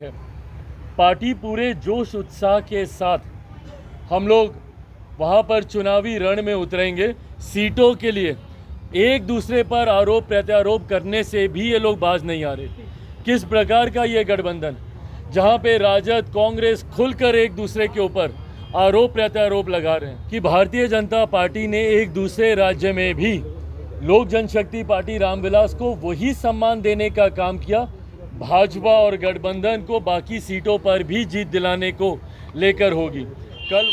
Party पूरे जोश उत्साह के साथ हम लोग वहाँ पर चुनावी रण में उतरेंगे। सीटों के लिए एक दूसरे पर आरोप प्रत्यारोप करने से भी ये लोग बाज नहीं आ रहे। किस प्रकार का ये गठबंधन, जहाँ पे राजद कांग्रेस खुलकर एक दूसरे के ऊपर आरोप प्रत्यारोप लगा रहे हैं कि भारतीय जनता पार्टी ने एक दूसरे राज्य में भी लोक जनशक्ति पार्टी रामविलास को वही सम्मान देने का काम किया। भाजपा और गठबंधन को बाकी सीटों पर भी जीत दिलाने को लेकर होगी। कल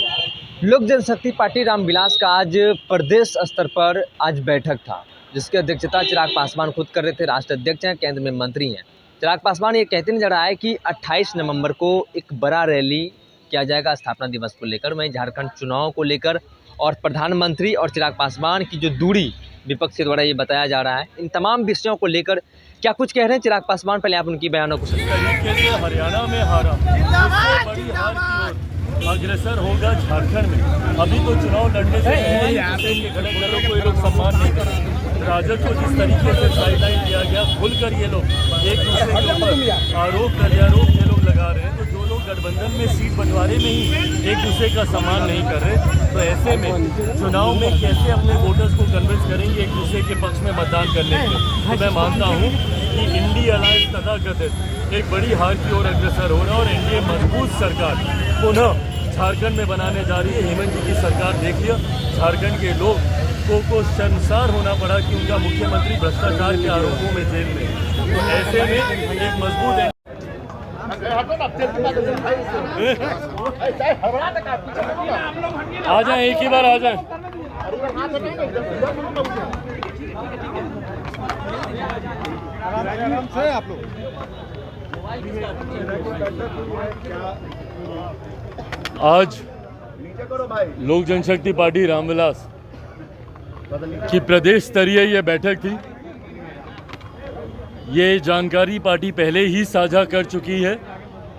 लोक जनशक्ति पार्टी रामविलास का आज प्रदेश स्तर पर आज बैठक था, जिसकी अध्यक्षता चिराग पासवान खुद कर रहे थे। राष्ट्र अध्यक्ष हैं, केंद्र में मंत्री हैं। चिराग पासवान ये कहते नजर आए कि 28 नवंबर को एक बड़ा रैली किया जाएगा स्थापना दिवस को लेकर, वहीं झारखंड चुनाव को लेकर और प्रधानमंत्री और चिराग पासवान की जो दूरी विपक्ष के द्वारा ये बताया जा रहा है, इन तमाम विषयों को लेकर क्या कुछ कह रहे हैं चिराग पासवान। पहले आप उनकी बयानों को सुनिए। तरीके से हरियाणा में हारा, उससे बड़ी हार की ओर अग्रसर होगा झारखंड में। अभी तो चुनाव लड़ने से खड़े दलों को ये लोग सम्मान नहीं कर रहे। राजद को जिस तरीके से साइडलाइन किया गया, खुलकर ये लोग एक दूसरे के ऊपर आरोप प्रत्यारोप ये लोग लगा रहे हैं। तो जो लोग गठबंधन में सीट बंटवारे में ही एक दूसरे का सम्मान नहीं कर रहे, तो ऐसे में चुनाव में कैसे अपने वोटर्स को कन्विंस करेंगे एक दूसरे के पक्ष में मतदान करने के लिए। तो मैं मानता हूँ कि इंडी अलायंस तथाकथित एक बड़ी हार की ओर अग्रसर हो रहा है और एनडीए मजबूत सरकार पुनः झारखंड में बनाने जा रही है। हेमंत जी की सरकार देख लिया, झारखंड के लोग को शर्मसार होना पड़ा कि उनका मुख्यमंत्री भ्रष्टाचार के आरोपों में जेल में। तो ऐसे में एक मजबूत आ जाए, एक ही बार आ जाए। आज लोक जनशक्ति पार्टी रामविलास की प्रदेश स्तरीय ये बैठक थी। ये जानकारी पार्टी पहले ही साझा कर चुकी है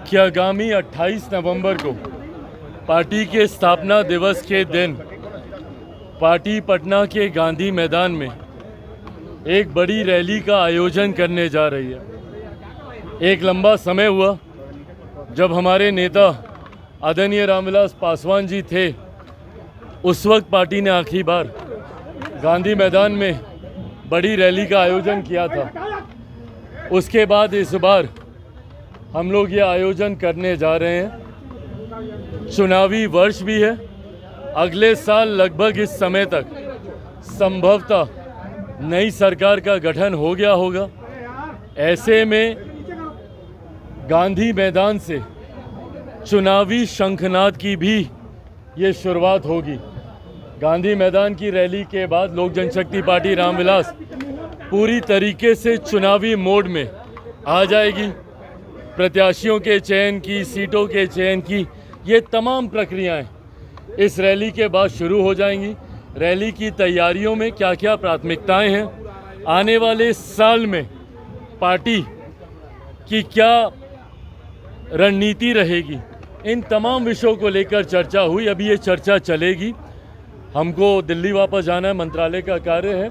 कि आगामी 28 नवंबर को पार्टी के स्थापना दिवस के दिन पार्टी पटना के गांधी मैदान में एक बड़ी रैली का आयोजन करने जा रही है। एक लंबा समय हुआ जब हमारे नेता आदरणीय रामविलास पासवान जी थे, उस वक्त पार्टी ने आखिरी बार गांधी मैदान में बड़ी रैली का आयोजन किया था। उसके बाद इस बार हम लोग ये आयोजन करने जा रहे हैं। चुनावी वर्ष भी है, अगले साल लगभग इस समय तक संभवतः नई सरकार का गठन हो गया होगा। ऐसे में गांधी मैदान से चुनावी शंखनाद की भी ये शुरुआत होगी। गांधी मैदान की रैली के बाद लोक जनशक्ति पार्टी रामविलास पूरी तरीके से चुनावी मोड में आ जाएगी। प्रत्याशियों के चयन की, सीटों के चयन की ये तमाम प्रक्रियाएं इस रैली के बाद शुरू हो जाएंगी। रैली की तैयारियों में क्या क्या प्राथमिकताएं हैं, आने वाले साल में पार्टी की क्या रणनीति रहेगी, इन तमाम विषयों को लेकर चर्चा हुई। अभी ये चर्चा चलेगी। हमको दिल्ली वापस जाना है, मंत्रालय का कार्य है,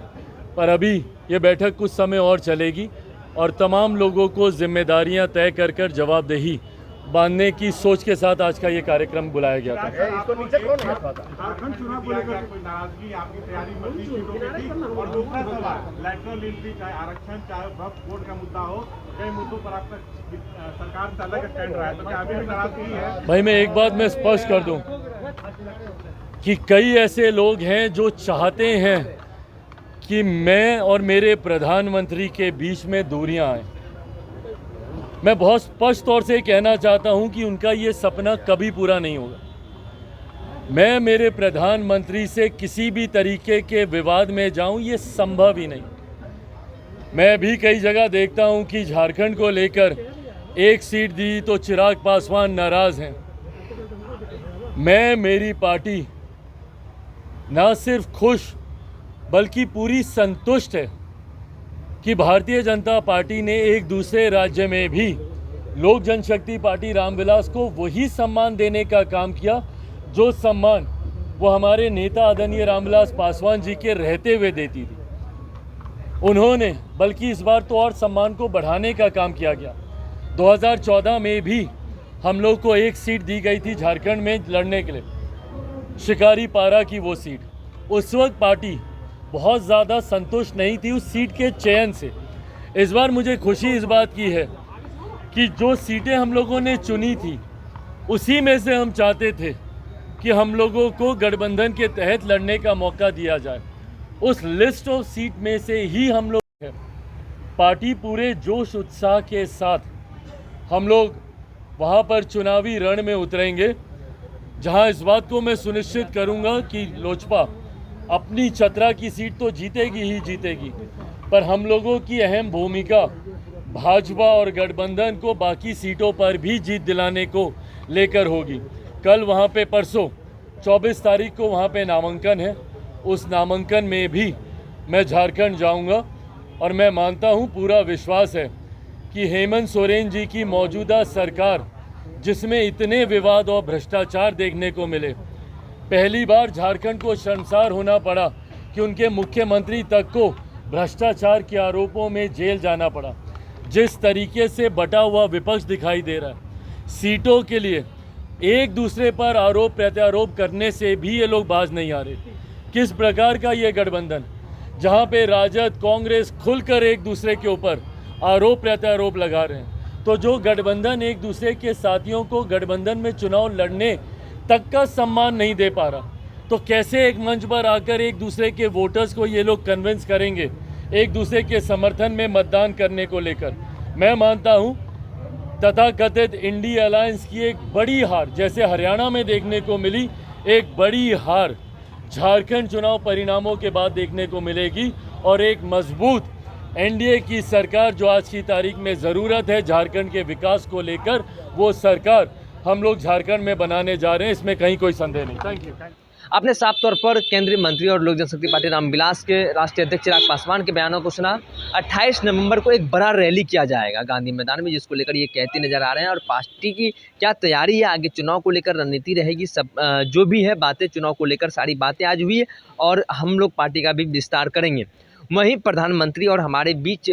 पर अभी ये बैठक कुछ समय और चलेगी और तमाम लोगों को जिम्मेदारियां तय कर कर जवाबदेही बांधने की सोच के साथ आज का ये कार्यक्रम बुलाया गया था। झारखंड चुनाव को लेकर कोई नाराजगी आपकी तैयारी में थी? और दूसरा सवाल, लैटरल एंट्री चाहे आरक्षण चाहे वक्फ बोर्ड का मुद्दा हो, कई मुद्दों पर आपका सरकार से अलग स्टैंड रहा है, तो क्या अभी भी नाराजगी है? भाई मैं एक बात मैं स्पष्ट कर दूं कि कई ऐसे लोग हैं जो चाहते हैं कि मैं और मेरे प्रधानमंत्री के बीच में दूरियां आए। मैं बहुत स्पष्ट तौर से कहना चाहता हूं कि उनका ये सपना कभी पूरा नहीं होगा। मैं मेरे प्रधानमंत्री से किसी भी तरीके के विवाद में जाऊं, ये संभव ही नहीं। मैं भी कई जगह देखता हूं कि झारखंड को लेकर एक सीट दी तो चिराग पासवान नाराज हैं। मैं, मेरी पार्टी ना सिर्फ खुश बल्कि पूरी संतुष्ट है कि भारतीय जनता पार्टी ने एक दूसरे राज्य में भी लोक जनशक्ति पार्टी रामविलास को वही सम्मान देने का काम किया जो सम्मान वो हमारे नेता आदरणीय रामविलास पासवान जी के रहते हुए देती थी। उन्होंने बल्कि इस बार तो और सम्मान को बढ़ाने का काम किया गया। 2014 में भी हम लोग को एक सीट दी गई थी झारखंड में लड़ने के लिए, शिकारी पारा की वो सीट। उस वक्त पार्टी बहुत ज़्यादा संतुष्ट नहीं थी उस सीट के चयन से। इस बार मुझे खुशी इस बात की है कि जो सीटें हम लोगों ने चुनी थी उसी में से हम चाहते थे कि हम लोगों को गठबंधन के तहत लड़ने का मौका दिया जाए। उस लिस्ट ऑफ सीट में से ही हम लोग हैं। पार्टी पूरे जोश उत्साह के साथ हम लोग वहाँ पर चुनावी रण में उतरेंगे, जहाँ इस बात को मैं सुनिश्चित करूँगा कि लोजपा अपनी चतरा की सीट तो जीतेगी ही जीतेगी, पर हम लोगों की अहम भूमिका भाजपा और गठबंधन को बाकी सीटों पर भी जीत दिलाने को लेकर होगी। कल वहाँ पे परसों 24 तारीख को वहाँ पे नामांकन है। उस नामांकन में भी मैं झारखंड जाऊँगा और मैं मानता हूँ, पूरा विश्वास है कि हेमंत सोरेन जी की मौजूदा सरकार, जिसमें इतने विवाद और भ्रष्टाचार देखने को मिले, पहली बार झारखंड को शर्मसार होना पड़ा कि उनके मुख्यमंत्री तक को भ्रष्टाचार के आरोपों में जेल जाना पड़ा। जिस तरीके से बटा हुआ विपक्ष दिखाई दे रहा है, सीटों के लिए एक दूसरे पर आरोप प्रत्यारोप करने से भी ये लोग बाज नहीं आ रहे। किस प्रकार का ये गठबंधन, जहाँ पे राजद कांग्रेस खुलकर एक दूसरे के ऊपर आरोप प्रत्यारोप लगा रहे हैं, तो जो गठबंधन एक दूसरे के साथियों को गठबंधन में चुनाव लड़ने तक का सम्मान नहीं दे पा रहा, तो कैसे एक मंच पर आकर एक दूसरे के वोटर्स को ये लोग कन्विंस करेंगे एक दूसरे के समर्थन में मतदान करने को लेकर। मैं मानता हूँ तथाकथित इंडिया अलायंस की एक बड़ी हार, जैसे हरियाणा में देखने को मिली, एक बड़ी हार झारखंड चुनाव परिणामों के बाद देखने को मिलेगी और एक मजबूत एनडीए की सरकार जो आज की तारीख में ज़रूरत है झारखंड के विकास को लेकर, वो सरकार हम लोग झारखंड में बनाने जा रहे हैं, इसमें कहीं कोई संदेह नहीं। Thank you. आपने साफ तौर पर केंद्रीय मंत्री और लोक जनशक्ति पार्टी रामविलास के राष्ट्रीय अध्यक्ष चिराग पासवान के बयानों को सुना। 28 नवंबर को एक बड़ा रैली किया जाएगा गांधी मैदान में, जिसको लेकर ये कहते नजर आ रहे हैं। और पार्टी की क्या तैयारी है, आगे चुनाव को लेकर रणनीति रहेगी, सब जो भी है बातें चुनाव को लेकर, सारी बातें आज हुई है और हम लोग पार्टी का भी विस्तार करेंगे। वहीं प्रधानमंत्री और हमारे बीच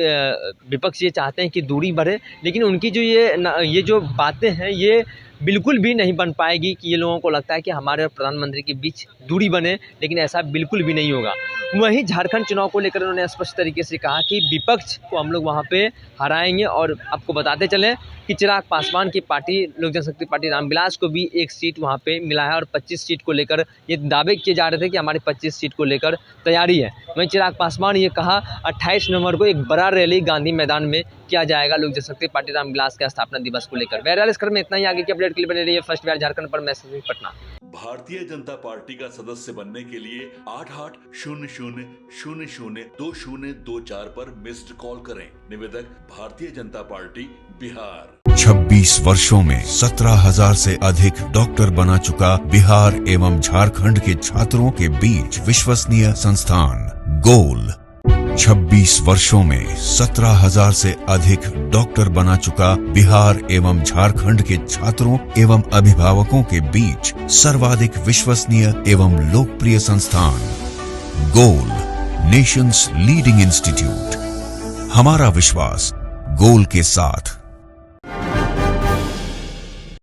विपक्ष ये चाहते हैं कि दूरी बढ़े, लेकिन उनकी जो ये जो बातें हैं ये बिल्कुल भी नहीं बन पाएगी कि ये लोगों को लगता है कि हमारे और प्रधानमंत्री के बीच दूरी बने, लेकिन ऐसा बिल्कुल भी नहीं होगा। वहीं झारखंड चुनाव को लेकर उन्होंने स्पष्ट तरीके से कहा कि विपक्ष को हम लोग वहाँ पे हराएंगे। और आपको बताते चलें कि चिराग पासवान की पार्टी लोक जनशक्ति पार्टी रामविलास को भी एक सीट वहाँ पे मिला है और 25 सीट को लेकर ये दावे किए जा रहे थे कि हमारी 25 सीट को लेकर तैयारी है। वहीं चिराग पासवान ये कहा 28 नवंबर को एक बड़ा रैली गांधी मैदान में किया जाएगा लोक जनशक्ति पार्टी रामविलास के स्थापना दिवस को लेकर। बहरहाल इस क्रम में इतना ही। आगे की अपडेट के लिए बने रहिए फर्स्ट बिहार झारखंड पर। मैं संजीव पटना। भारतीय जनता पार्टी का सदस्य बनने के लिए 8800002024 पर मिस्ड कॉल करें। निवेदक भारतीय जनता पार्टी बिहार। 26 वर्षों में 17,000 से अधिक डॉक्टर बना चुका बिहार एवं झारखंड के छात्रों के बीच विश्वसनीय संस्थान गोल। 26 वर्षों में 17,000 से अधिक डॉक्टर बना चुका बिहार एवं झारखंड के छात्रों एवं अभिभावकों के बीच सर्वाधिक विश्वसनीय एवं लोकप्रिय संस्थान गोल, नेशंस लीडिंग इंस्टीट्यूट। हमारा विश्वास गोल के साथ।